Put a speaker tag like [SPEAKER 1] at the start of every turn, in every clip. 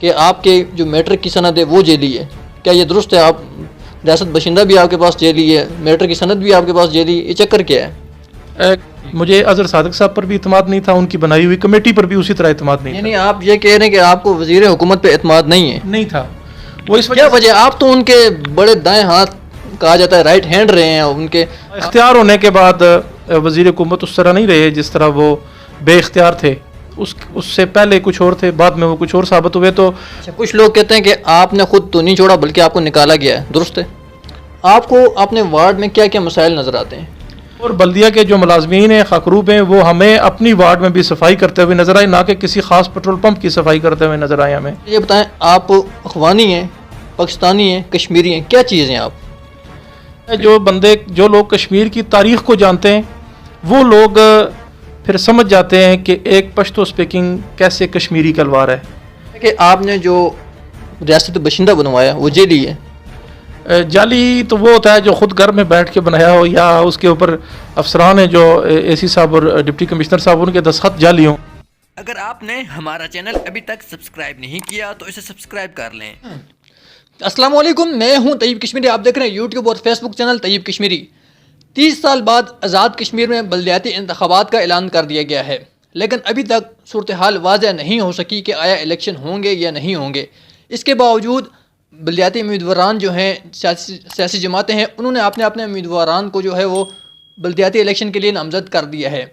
[SPEAKER 1] कि आपके जो मैट्रिक की सनद है वो जेली है, क्या ये दुरुस्त है? आप रियासत बशिंदा भी आपके पास जेली है, मैट्रिक की सनद भी आपके पास जेली, ये चक्कर क्या है?
[SPEAKER 2] मुझे अजहर सादिक साहब पर भी इत्मीनान नहीं था, उनकी बनाई हुई कमेटी पर भी उसी तरह इत्मीनान नहीं था।
[SPEAKER 1] नहीं, आप ये कह रहे हैं कि आपको वजीर हुकूमत पे इत्मीनान नहीं है?
[SPEAKER 2] नहीं था। वो इस
[SPEAKER 1] क्या वजह? आप तो उनके बड़े दाएं हाथ कहा जाता है, राइट हैंड रहे हैं उनके।
[SPEAKER 2] इख्तियार होने के बाद वजीर हुकूमत उस तरह नहीं रहे जिस तरह वो बेइख्तियार थे। उससे पहले कुछ और थे, बाद में वो कुछ और साबित हुए। तो
[SPEAKER 1] कुछ लोग कहते हैं कि आपने खुद तो नहीं छोड़ा बल्कि आपको निकाला गया है, दुरुस्त है? आपको अपने वार्ड में क्या क्या मसाइल नज़र आते हैं?
[SPEAKER 2] और बल्दिया के जो मुलाजमीन हैं, खकरूब हैं, वो हमें अपनी वार्ड में भी सफाई करते हुए नजर आए, ना कि किसी खास पेट्रोल पंप की सफाई करते हुए नजर आए हमें।
[SPEAKER 1] ये बताएं, आप अफगानी हैं, पाकिस्तानी हैं, कश्मीरी हैं, क्या चीज़ हैं आप?
[SPEAKER 2] जो लोग कश्मीर की तारीख को जानते हैं वो लोग फिर समझ जाते हैं कि एक पश्तो स्पीकिंग कैसे कश्मीरी कलवार है।
[SPEAKER 1] कि आपने जो रियासत बशिंदा बनवाया वो जेली है?
[SPEAKER 2] जाली तो वो होता है जो खुद घर में बैठ के बनाया हो, या उसके ऊपर अफसरान हैं जो एसी साहब और डिप्टी कमिश्नर साहब, उनके दस्तखत जाली हों।
[SPEAKER 3] अगर आपने हमारा चैनल अभी तक सब्सक्राइब नहीं किया तो इसे सब्सक्राइब कर लें।
[SPEAKER 1] अस्सलाम वालेकुम, मैं हूं तैयब कश्मीरी। आप देख रहे हैं यूट्यूब और फेसबुक चैनल तैयब कश्मीरी। 30 साल बाद आज़ाद कश्मीर में बल्दियाती इंतखाबात का ऐलान कर दिया गया है, लेकिन अभी तक सूरत हाल वाज़ह नहीं हो सकी कि आया इलेक्शन होंगे या नहीं होंगे। इसके बावजूद बल्दियाती उम्मीदवारान जो हैं, सियासी जमातें हैं, उन्होंने अपने अपने उम्मीदवारान को जो है वो बल्दियाती इलेक्शन के लिए नामज़द कर दिया है।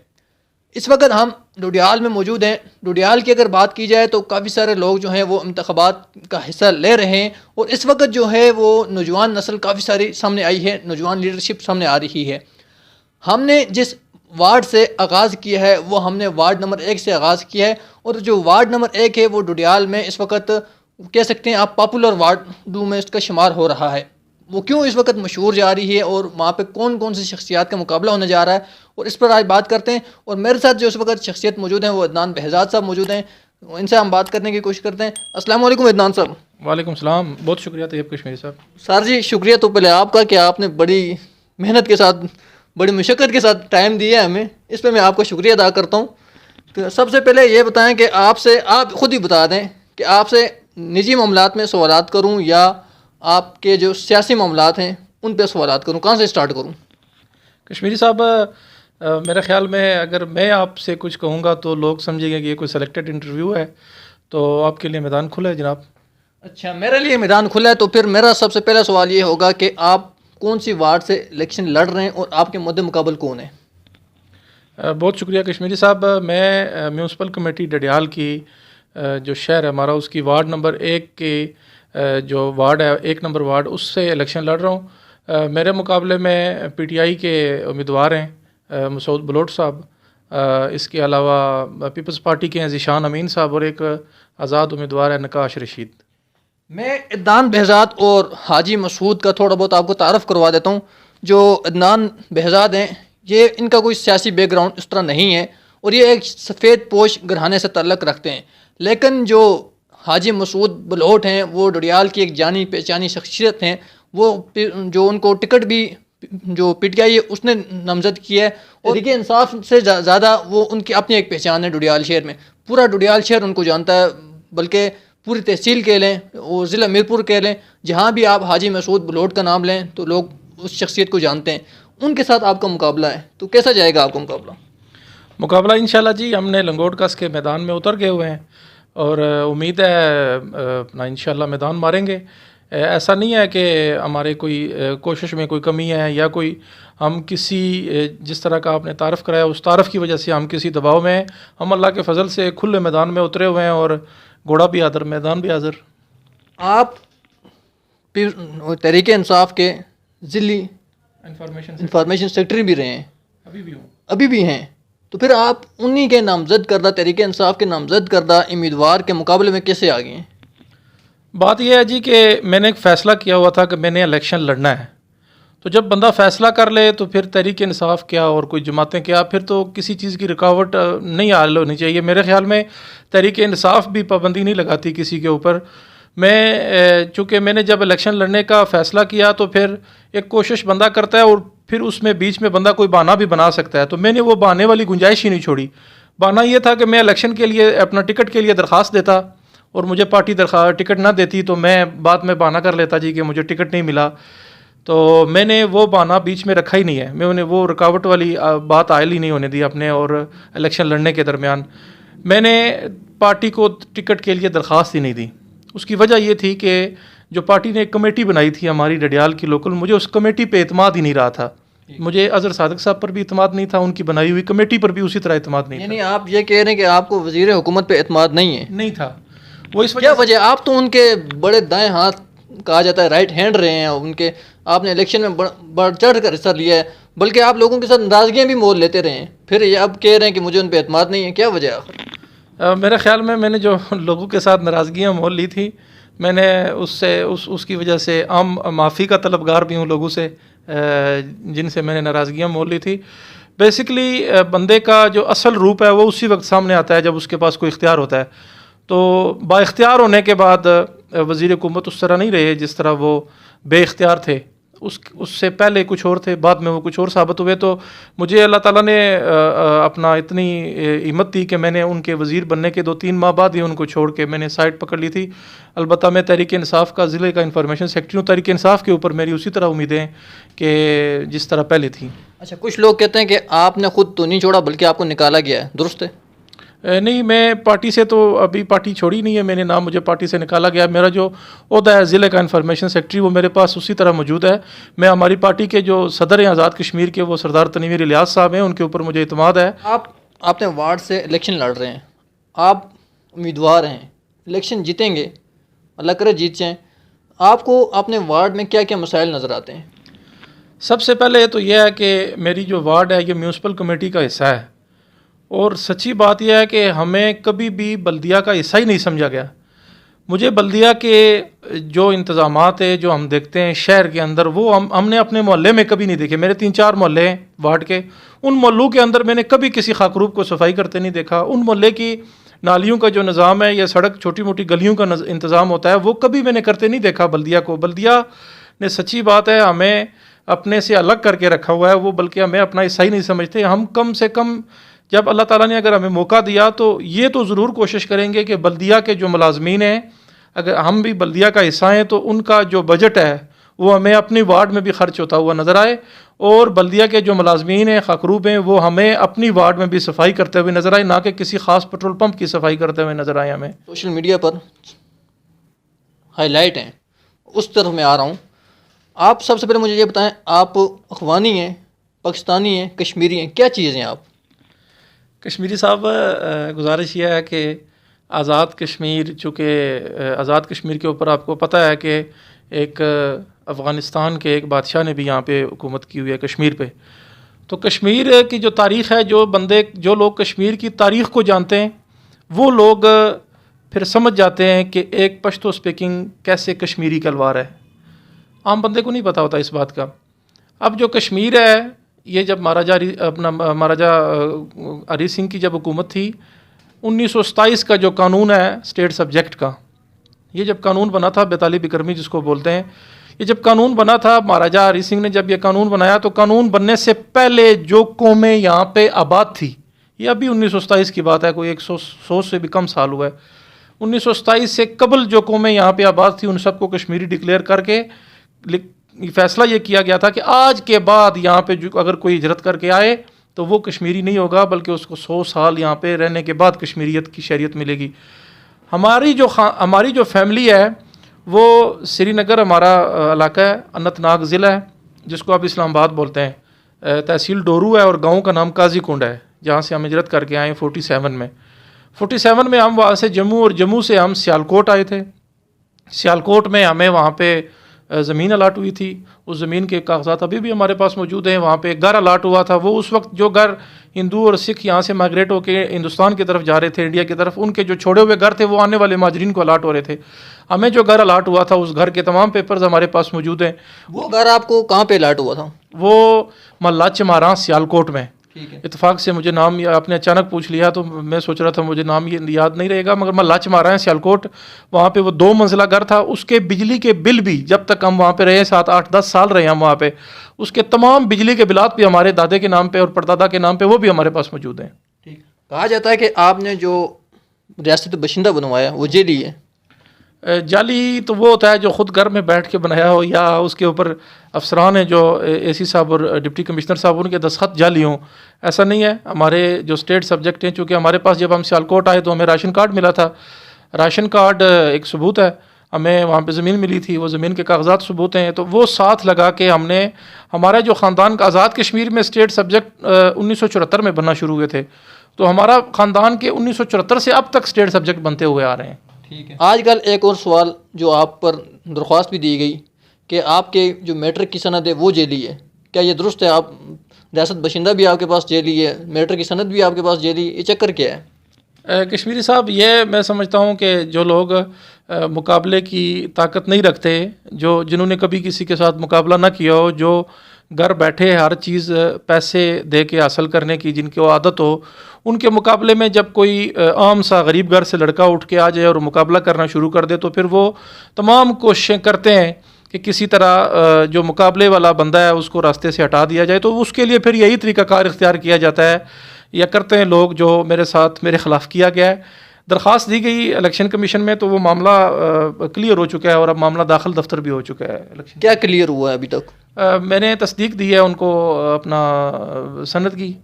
[SPEAKER 1] इस वक्त हम डोडियाल में मौजूद हैं। डोडियाल की अगर बात की जाए तो काफ़ी सारे लोग जो हैं वो इंतखाबात का हिस्सा ले रहे हैं, और इस वक्त जो है वो नौजवान नस्ल काफ़ी सारी सामने आई है, नौजवान लीडरशिप सामने आ रही है। हमने जिस वार्ड से आगाज़ किया है वो हमने वार्ड नंबर 1 से आगाज़ किया है, और जो वार्ड नंबर 1 है वो डोडियाल में इस वक्त कह सकते हैं आप पॉपुलर वार्ड में इसका शुमार हो रहा है। वो क्यों इस वक्त मशहूर जा रही है और वहाँ पे कौन कौन सी शख्सियात का मुकाबला होने जा रहा है, और इस पर आज बात करते हैं। और मेरे साथ जो इस वक्त शख्सियत मौजूद हैं वो अदनान बहजाद साहब मौजूद हैं, इनसे हम बात करने की कोशिश करते हैं। अस्सलाम वालेकुम अदनान साहब।
[SPEAKER 2] वालेकुम सलाम, बहुत शुक्रिया तैयब कश्मीरी साहब।
[SPEAKER 1] सर जी, शुक्रिया तो पहले आपका कि आपने बड़ी मेहनत के साथ, बड़ी मुशक्क़त के साथ टाइम दिया है हमें, इस पर मैं आपका शुक्रिया अदा करता हूँ। तो सबसे पहले ये बताएँ कि आपसे, आप ख़ुद ही बता दें कि आपसे निजी मामलात में सवालात करूँ या आपके जो सियासी मामलात हैं उन पर सवालात करूँ, कहाँ से स्टार्ट करूँ?
[SPEAKER 2] कश्मीरी साहब, मेरे ख्याल में अगर मैं आपसे कुछ कहूँगा तो लोग समझेंगे कि ये कोई सेलेक्टेड इंटरव्यू है, तो आपके लिए मैदान खुला है जनाब।
[SPEAKER 1] अच्छा, मेरे लिए मैदान खुला है, तो फिर मेरा सबसे पहला सवाल ये होगा कि आप कौन सी वार्ड से इलेक्शन लड़ रहे हैं और आपके मुद्दे मुकाबल कौन है?
[SPEAKER 2] बहुत शुक्रिया कश्मीरी साहब। मैं म्यूनसिपल कमेटी डडियाल की जो शहर है हमारा, उसकी वार्ड नंबर 1 के जो वार्ड है, 1 नंबर वार्ड, उससे इलेक्शन लड़ रहा हूँ। मेरे मुकाबले में पीटीआई के उम्मीदवार हैं मसूद बलोट साहब, इसके अलावा पीपल्स पार्टी के हैं ज़ीशान अमीन साहब, और एक आज़ाद उम्मीदवार है नकाश रशीद।
[SPEAKER 1] मैं अदनान बहजाद और हाजी मसूद का थोड़ा बहुत आपको तारफ़ करवा देता हूँ। जो अदनान बहजाद हैं, ये इनका कोई सियासी बैकग्राउंड इस तरह नहीं है, और ये एक सफ़ेद पोश घराने से ताल्लुक़ रखते हैं। लेकिन जो हाजी मसूद बलोट हैं वो डोडियाल की एक जानी पहचानी शख्सियत हैं। वो जो उनको टिकट भी जो पीटीआई है उसने नामज़द किया है, और तहरीक इंसाफ से ज़्यादा वो उनकी अपनी एक पहचान है डोडियाल शहर में। पूरा डोडियाल शहर उनको जानता है, बल्कि पूरी तहसील कह लें और ज़िला मीरपुर कह लें, जहाँ भी आप हाजी मसूद बलोट का नाम लें तो लोग उस शख्सियत को जानते हैं। उनके साथ आपका मुकाबला है, तो कैसा जाएगा आपका मुकाबला?
[SPEAKER 2] इंशाल्लाह जी, हमने लंगोट कस के मैदान में उतर गए हुए हैं और उम्मीद है अपना इंशाल्लाह मैदान मारेंगे। ऐसा नहीं है कि हमारे कोई कोशिश में कोई कमी है, या कोई हम किसी जिस तरह का आपने तारफ़ कराया उस तारफ़ की वजह से हम किसी दबाव में हैं। हम अल्लाह के फजल से खुले मैदान में उतरे हुए हैं, और घोड़ा भी हाज़िर, मैदान भी हाज़िर।
[SPEAKER 1] आप तहरीक इंसाफ के ज़िली इंफॉर्मेशन सेक्रेटरी भी रहे हैं, अभी भी हैं, तो फिर आप उन्हीं के नामज़द करदा, तहरीक इंसाफ के नामज़द करदा उम्मीदवार के मुकाबले में कैसे आ गए हैं?
[SPEAKER 2] बात यह है जी कि मैंने एक फ़ैसला किया हुआ था कि मैंने इलेक्शन लड़ना है। तो जब बंदा फ़ैसला कर ले तो फिर तहरीक इंसाफ क्या और कोई जमातें क्या, फिर तो किसी चीज़ की रुकावट नहीं हाल होनी चाहिए। मेरे ख़्याल में तहरीक इंसाफ भी पाबंदी नहीं लगाती किसी के ऊपर। मैं चूँकि मैंने जब इलेक्शन लड़ने का फ़ैसला किया तो फिर एक कोशिश बंदा करता है, और फिर उसमें बीच में बंदा कोई बहाना भी बना सकता है। तो मैंने वो बहाने वाली गुंजाइश ही नहीं छोड़ी। बहाना ये था कि मैं इलेक्शन के लिए अपना टिकट के लिए दरख्वास्त देता, और मुझे पार्टी टिकट ना देती तो मैं बाद में बहाना कर लेता जी कि मुझे टिकट नहीं मिला। तो मैंने वो बहाना बीच में रखा ही नहीं है, मैं उन्हें वो रुकावट वाली बात आयल ही नहीं होने दी अपने और इलेक्शन लड़ने के दरमियान। मैंने पार्टी को टिकट के लिए दरख्वास्त ही नहीं दी। उसकी वजह ये थी कि जो पार्टी ने एक कमेटी बनाई थी हमारी डडियाल की लोकल, मुझे उस कमेटी पे एतमाद ही नहीं रहा था। मुझे अजहर सादिक साहब पर भी इतमाद नहीं था, उनकी बनाई हुई कमेटी पर भी उसी तरह इतमाद नहीं
[SPEAKER 1] यानी आप ये कह रहे हैं कि आपको वजीर हुकूमत पे एतमाद नहीं है?
[SPEAKER 2] नहीं था। वो इस
[SPEAKER 1] क्या वजह? आप तो उनके बड़े दाएं हाथ कहा जाता है, राइट हैंड रहे हैं उनके, आपने इलेक्शन में बढ़ चढ़ कर हिस्सा लिया है, बल्कि आप लोगों के साथ नाराजगियाँ भी मोल लेते रहे हैं, फिर ये अब कह रहे हैं कि मुझे उन पर एतमाद नहीं है, क्या वजह आखिर?
[SPEAKER 2] मेरे ख्याल में मैंने जो लोगों के साथ नाराज़गियाँ मोल ली थी, मैंने उसकी वजह से आम माफ़ी का तलबगार भी हूँ लोगों से जिनसे मैंने नाराज़गियाँ मोल ली थी। बेसिकली बंदे का जो असल रूप है वो उसी वक्त सामने आता है जब उसके पास कोई इख्तियार होता है। तो बाइख्तियार होने के बाद वज़ीर हुकूमत उस तरह नहीं रहे जिस तरह वो बेइख्तियार थे। उससे पहले कुछ और थे, बाद में वो कुछ और साबित हुए। तो मुझे अल्लाह ताला ने अपना इतनी हिम्मत दी कि मैंने उनके वज़ीर बनने के 2-3 माह बाद ही उनको छोड़ के मैंने साइड पकड़ ली थी। अलबत्ता मैं तहरीक इंसाफ का ज़िले का इंफॉर्मेशन सेक्रेटरी हूँ। तहरीक इंसाफ के ऊपर मेरी उसी तरह उम्मीदें कि जिस तरह पहले थी।
[SPEAKER 1] अच्छा, कुछ लोग कहते हैं कि आपने खुद तो नहीं छोड़ा बल्कि आपको निकाला गया है, दुरुस्त है?
[SPEAKER 2] नहीं, मैं पार्टी से तो अभी पार्टी छोड़ी नहीं है मैंने, ना मुझे पार्टी से निकाला गया। मेरा जो ओहदा है ज़िले का इंफॉर्मेशन सेक्रेटरी वो मेरे पास उसी तरह मौजूद है। मैं हमारी पार्टी के जो सदर हैं आज़ाद कश्मीर के, वो सरदार तनवीर इलियास साहब हैं, उनके ऊपर मुझे इतमाद है।
[SPEAKER 1] आपने वार्ड से इलेक्शन लड़ रहे हैं, आप उम्मीदवार हैं, इलेक्शन जीतेंगे, अल्लाह करे जीत जाएँ, आपको अपने वार्ड में क्या क्या मसाइल नज़र आते हैं?
[SPEAKER 2] सबसे पहले तो यह है कि मेरी जो वार्ड है ये म्यूनसिपल कमेटी का हिस्सा है, और सच्ची बात यह है कि हमें कभी भी बल्दिया का हिस्सा ही नहीं समझा गया। मुझे बल्दिया के जो इंतज़ामात है जो हम देखते हैं शहर के अंदर, वो हमने अपने मोहल्ले में कभी नहीं देखे। मेरे 3-4 मोहल्ले हैं वार्ड के, उन मोहल्लों के अंदर मैंने कभी किसी खाकरूब को सफाई करते नहीं देखा। उन मोहल्ले की नालियों का जो निज़ाम है या सड़क छोटी मोटी गलियों का इंतज़ाम होता है वो कभी मैंने करते नहीं देखा बल्दिया को। बल्दिया ने सच्ची बात है हमें अपने से अलग करके रखा हुआ है, वो बल्कि हमें अपना हिस्सा ही नहीं समझते। हम कम से कम जब अल्लाह ताला ने अगर हमें मौका दिया तो ये तो ज़रूर कोशिश करेंगे कि बल्दिया के जो मुलाजमीन हैं, अगर हम भी बल्दिया का हिस्सा हैं तो उनका जो बजट है वो हमें अपनी वार्ड में भी खर्च होता हुआ नज़र आए, और बल्दिया के जो मुलाजमीन हैं खकरूब हैं वो हमें अपनी वार्ड में भी सफाई करते हुए नज़र आए, ना कि किसी ख़ास पेट्रोल पंप की सफाई करते हुए नज़र आए। हमें
[SPEAKER 1] सोशल मीडिया पर हाईलाइट हैं, उस तरफ मैं आ रहा हूँ। आप सबसे पहले मुझे ये बताएं, आप अफ़गानी हैं, पाकिस्तानी हैं, कश्मीरी हैं, क्या चीज़ हैं आप?
[SPEAKER 2] कश्मीरी साहब, गुजारिश यह है कि आज़ाद कश्मीर, चूँकि आज़ाद कश्मीर के ऊपर आपको पता है कि एक अफ़गानिस्तान के एक बादशाह ने भी यहाँ पे हुकूमत की हुई है कश्मीर पे। तो कश्मीर की जो तारीख़ है, जो लोग कश्मीर की तारीख़ को जानते हैं वो लोग फिर समझ जाते हैं कि एक पश्तो स्पीकिंग कैसे कश्मीरी कलवार है। आम बंदे को नहीं पता होता इस बात का। अब जो कश्मीर है ये जब महाराजा हरी सिंह की जब हुकूमत थी, 1927 का जो कानून है स्टेट सब्जेक्ट का, ये जब कानून बना था, 42 बिक्रमी जिसको बोलते हैं, ये जब कानून बना था, महाराजा हरी सिंह ने जब ये कानून बनाया तो कानून बनने से पहले जो कौमें यहाँ पे आबाद थी, ये अभी 1927 की बात है, कोई 100 से भी कम साल हुआ है। 1927 से कबल जो कौमें यहाँ पे आबाद थी उन सबको कश्मीरी डिक्लेयर करके फैसला ये किया गया था कि आज के बाद यहाँ पे अगर कोई हिजरत करके आए तो वो कश्मीरी नहीं होगा, बल्कि उसको 100 साल यहाँ पे रहने के बाद कश्मीरियत की शरीयत मिलेगी। हमारी जो फैमिली है वो श्रीनगर हमारा इलाका है, अनंतनाग ज़िला है जिसको आप इस्लामाबाद बोलते हैं, तहसील डोरू है और गांव का नाम काजी कुंड है, जहाँ से हम हिजरत करके आए 47 में हम वहाँ से जम्मू, और जम्मू से हम सियालकोट आए थे। सियालकोट में हमें वहाँ पे ज़मीन अलाट हुई थी, उस ज़मीन के कागजात अभी भी हमारे पास मौजूद हैं। वहाँ पे एक घर अलाट हुआ था, वो उस वक्त जो घर हिंदू और सिख यहाँ से माइग्रेट होकर हिंदुस्तान की तरफ जा रहे थे, इंडिया की तरफ, उनके जो छोड़े हुए घर थे वो आने वाले माजरीन को अलाट हो रहे थे। हमें जो घर अलाट हुआ था उस घर के तमाम पेपर्स हमारे पास मौजूद हैं।
[SPEAKER 1] वो घर आपको कहाँ पे अलाट हुआ था?
[SPEAKER 2] वो मल्ला चमारा सियालकोट में।
[SPEAKER 1] ठीक है।
[SPEAKER 2] इत्तेफाक से मुझे नाम आपने अचानक पूछ लिया तो मैं सोच रहा था मुझे नाम ये याद नहीं रहेगा, मगर मल्ला चमारा है सियालकोट। वहाँ पे वो 2 मंजिला घर था, उसके बिजली के बिल भी जब तक हम वहाँ पे रहे, 7, 8, 10 साल रहे हम वहाँ पे, उसके तमाम बिजली के बिलात भी हमारे दादे के नाम पे और परदादा के नाम पे वो भी हमारे पास मौजूद हैं।
[SPEAKER 1] ठीक। कहा जाता है कि आपने जो रियासत बशिंदा बनवाया वो जेली है,
[SPEAKER 2] जाली तो वो होता है जो ख़ुद घर में बैठ के बनाया हो, या उसके ऊपर अफसरान हैं जो एसी साहब और डिप्टी कमिश्नर साहब उनके दस्तखत जाली हों। ऐसा नहीं है। हमारे जो स्टेट सब्जेक्ट हैं, चूँकि हमारे पास जब हम सियालकोट आए तो हमें राशन कार्ड मिला था। राशन कार्ड एक सबूत है, हमें वहाँ पे ज़मीन मिली थी, वो ज़मीन के कागजात सबूत हैं। तो वो साथ लगा के हमने हमारा जो ख़ानदान का आज़ाद कश्मीर में स्टेट सब्जेक्ट 1974 में बनना शुरू हुए थे, तो हमारा ख़ानदान के 1974 से अब तक स्टेट सब्जेक्ट बनते हुए आ रहे हैं।
[SPEAKER 1] ठीक है। आजकल एक और सवाल जो आप पर दरख्वास्त भी दी गई कि आपके जो मैट्रिक की सनद है वो जेली है, क्या ये दुरुस्त है? आप रियासत बशिंदा भी आपके पास जेली है, मैट्रिक की सनद भी आपके पास जेली, ये चक्कर क्या है?
[SPEAKER 2] कश्मीरी साहब, ये मैं समझता हूँ कि जो लोग मुकाबले की ताकत नहीं रखते, जिन्होंने कभी किसी के साथ मुकाबला ना किया हो, जो घर बैठे हर चीज़ पैसे दे के हासिल करने की जिनको आदत हो, उनके मुकाबले में जब कोई आम सा गरीब घर से लड़का उठ के आ जाए और मुकाबला करना शुरू कर दे, तो फिर वो तमाम कोशिशें करते हैं कि किसी तरह जो मुकाबले वाला बंदा है उसको रास्ते से हटा दिया जाए। तो उसके लिए फिर यही तरीक़ाकार इख्तियार किया जाता है या करते हैं लोग, जो मेरे साथ मेरे ख़िलाफ़ किया गया है। दरख्वास्त दी गई इलेक्शन कमीशन में, तो वो मामला क्लियर हो चुका है और अब मामला दाखिल दफ्तर भी हो चुका है। इलेक्शन
[SPEAKER 1] क्या क्लियर हुआ है अभी तक?
[SPEAKER 2] मैंने तस्दीक दी है उनको अपना सनद की,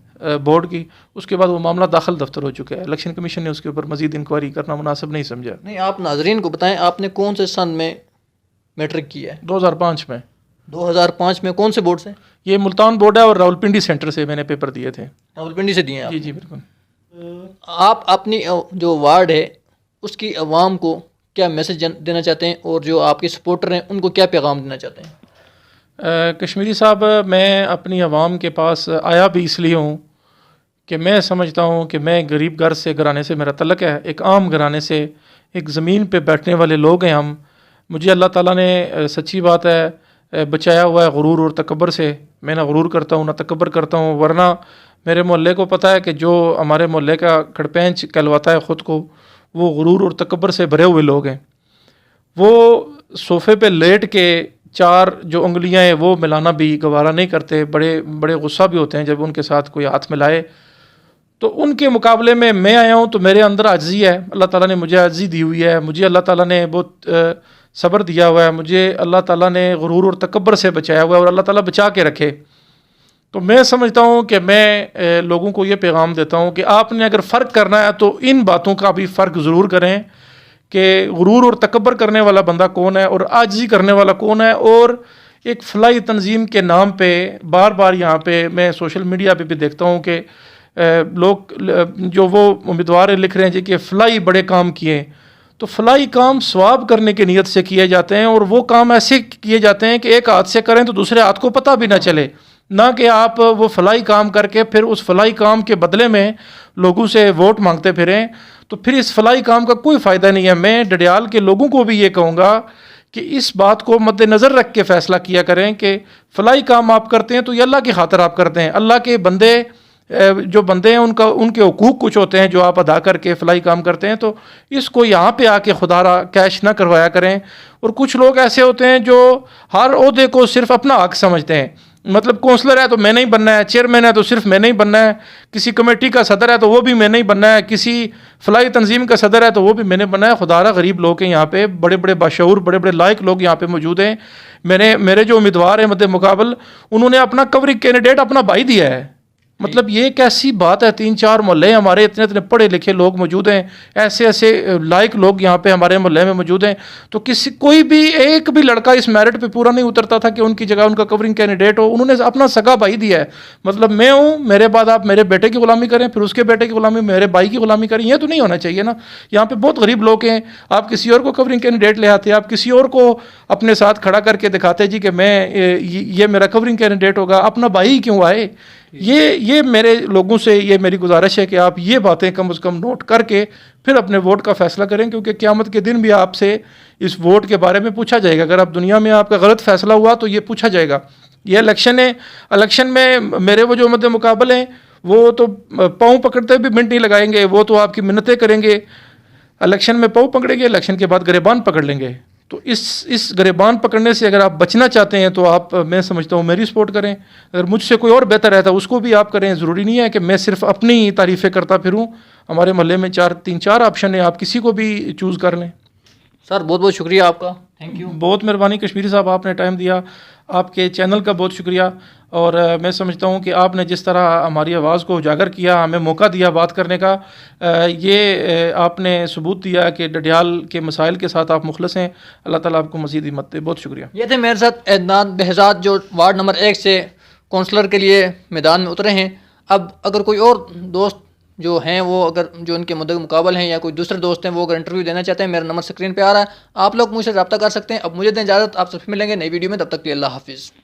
[SPEAKER 2] बोर्ड की, उसके बाद वो मामला दाखिल दफ्तर हो चुका है। इलेक्शन कमीशन ने उसके ऊपर मज़ीद इंक्वायरी करना मुनासिब नहीं समझा।
[SPEAKER 1] नहीं, आप नाजरीन को बताएं, आपने कौन से सन में मैट्रिक किया है?
[SPEAKER 2] 2005 में।
[SPEAKER 1] 2005 में कौन से बोर्ड से?
[SPEAKER 2] ये मुल्तान बोर्ड है और रावलपिंडी सेंटर से मैंने पेपर दिए थे।
[SPEAKER 1] रावलपिंडी से दिए हैं आप?
[SPEAKER 2] जी जी बिल्कुल।
[SPEAKER 1] आप अपनी जो वार्ड है उसकी आवाम को क्या मैसेज देना चाहते हैं, और जो आपके सपोर्टर हैं उनको क्या पैगाम देना चाहते हैं?
[SPEAKER 2] कश्मीरी साहब, मैं अपनी आवाम के पास आया भी इसलिए हूँ कि मैं समझता हूँ कि मैं गरीब घर से, घराने से मेरा तल्लक है, एक आम घराने से, एक ज़मीन पे बैठने वाले लोग हैं हम। मुझे अल्लाह ताला ने सच्ची बात है बचाया हुआ है गुरूर और तकब्बर से। मैं ना गुरूर करता हूँ ना तकब्बर करता हूँ, वरना मेरे मोहल्ले को पता है कि जो हमारे मोहल्ले का खड़पेंच कहलवाता है ख़ुद को, वो गुरूर और तकब्बर से भरे हुए लोग हैं। वो सोफ़े पे लेट के चार जो उंगलियां हैं वो मिलाना भी गवारा नहीं करते, बड़े बड़े गुस्सा भी होते हैं जब उनके साथ कोई हाथ मिलाए। तो उनके मुकाबले में मैं आया हूँ, तो मेरे अंदर आजिज़ी है। अल्लाह ताला ने मुझे आजिज़ी दी हुई है, मुझे अल्लाह ताला ने बहुत सब्र दिया हुआ है, मुझे अल्लाह ताला ने गुरूर और तकब्बर से बचाया हुआ है, और अल्लाह ताला बचा के रखे। तो मैं समझता हूँ कि मैं लोगों को ये पैगाम देता हूँ कि आपने अगर फ़र्क करना है तो इन बातों का भी फ़र्क ज़रूर करें कि गुरूर और तकब्बर करने वाला बंदा कौन है और आजिज़ी करने वाला कौन है। और एक फलाही तंजीम के नाम पे बार बार यहाँ पे मैं सोशल मीडिया पे भी देखता हूँ कि लोग जो वो उम्मीदवार लिख रहे हैं जी कि फलाही बड़े काम किए, तो फलाही काम सवाब करने की नीयत से किए जाते हैं, और वो काम ऐसे किए जाते हैं कि एक हाथ से करें तो दूसरे हाथ को पता भी ना चले, ना कि आप वो फलाही काम करके फिर उस फलाही काम के बदले में लोगों से वोट मांगते फिरें। तो फिर इस फलाही काम का कोई फ़ायदा नहीं है। मैं डडियाल के लोगों को भी ये कहूँगा कि इस बात को मद्देनज़र रख के फ़ैसला किया करें कि फलाही काम आप करते हैं तो ये अल्लाह की खातिर आप करते हैं। अल्लाह के बंदे जो बंदे हैं उनके हुकूक कुछ होते हैं जो आप अदा करके फलाही काम करते हैं, तो इसको यहाँ पे आके खुदारा कैश ना करवाया करें। और कुछ लोग ऐसे होते हैं जो हर ओहदे को सिर्फ अपना हक समझते हैं, मतलब कौंसलर है तो मैंने ही बनना है, चेयरमैन है तो सिर्फ मैंने ही बनना है, किसी कमेटी का सदर है तो वो भी मैंने ही बनना है, किसी फलाही तंजीम का सदर है तो वो भी मैंने बनना है। खुदारा गरीब लोग हैं यहाँ पे, बड़े बड़े बाशऊर बड़े बड़े लायक लोग यहाँ पे मौजूद हैं। मेरे जो उम्मीदवार हैं मद्दे मुकाबल, उन्होंने अपना कवरिंग कैंडिडेट अपना भाई दिया है। मतलब ये कैसी बात है? 3-4 मोहल्ले हमारे इतने इतने पढ़े लिखे लोग मौजूद हैं, ऐसे ऐसे लायक लोग यहाँ पे हमारे मोहल्ले में मौजूद हैं। तो कोई भी एक भी लड़का इस मेरिट पे पूरा नहीं उतरता था कि उनकी जगह उनका कवरिंग कैंडिडेट हो। उन्होंने अपना सगा भाई दिया है। मतलब मैं हूँ, मेरे बाद आप मेरे बेटे की गुलामी करें, फिर उसके बेटे की गुलामी, मेरे भाई की गुलामी करें, ये तो नहीं होना चाहिए ना। यहाँ पे बहुत गरीब लोग हैं, आप किसी और को कवरिंग कैंडिडेट ले आते, आप किसी और को अपने साथ खड़ा करके दिखाते जी कि मैं ये मेरा कवरिंग कैंडिडेट होगा, अपना भाई क्यों आए? ये मेरे लोगों से ये मेरी गुजारिश है कि आप ये बातें कम से कम नोट करके फिर अपने वोट का फैसला करें, क्योंकि क़यामत के दिन भी आपसे इस वोट के बारे में पूछा जाएगा। अगर आप दुनिया में आपका गलत फैसला हुआ तो ये पूछा जाएगा। ये इलेक्शन है, इलेक्शन में मेरे वो जो मद्दे मुकाबले हैं वो तो पाँव पकड़ते भी मिनट नहीं लगाएंगे, वो तो आपकी मिन्नतें करेंगे। इलेक्शन में पाँव पकड़ेंगे, इलेक्शन के बाद गिरेबान पकड़ लेंगे। तो इस गिरेबान पकड़ने से अगर आप बचना चाहते हैं तो आप, मैं समझता हूँ, मेरी सपोर्ट करें। अगर मुझसे कोई और बेहतर रहता है उसको भी आप करें। ज़रूरी नहीं है कि मैं सिर्फ अपनी तारीफ़ें करता फिरूँ। हमारे मोहल्ले में 3-4 ऑप्शन है, आप किसी को भी चूज़ कर लें।
[SPEAKER 1] सर बहुत बहुत शुक्रिया आपका, थैंक यू।
[SPEAKER 2] बहुत मेहरबानी कश्मीरी साहब, आपने टाइम दिया, आपके चैनल का बहुत शुक्रिया। और मैं समझता हूँ कि आपने जिस तरह हमारी आवाज़ को उजागर किया, हमें मौका दिया बात करने का, ये आपने सबूत दिया कि डडियाल के मसाइल के साथ आप मुखलस हैं। अल्लाह ताला आपको मज़ीद हिम्मत दे। बहुत शुक्रिया।
[SPEAKER 1] ये थे मेरे साथ एदनान behzad जो वार्ड नंबर 1 से कौंसलर के लिए मैदान में उतरे हैं। अब अगर कोई और दोस्त जो हैं वो अगर जो उनके मुकाबल हैं या कोई दूसरे दोस्त हैं वो अगर इंटरव्यू देना चाहते हैं, मेरा नंबर स्क्रीन पे आ रहा है, आप लोग मुझसे रब्ता कर सकते हैं। अब मुझे दें इजाज़त, आपसे फिर मिलेंगे नई वीडियो में, तब तक के लिए अल्लाह हाफिज़।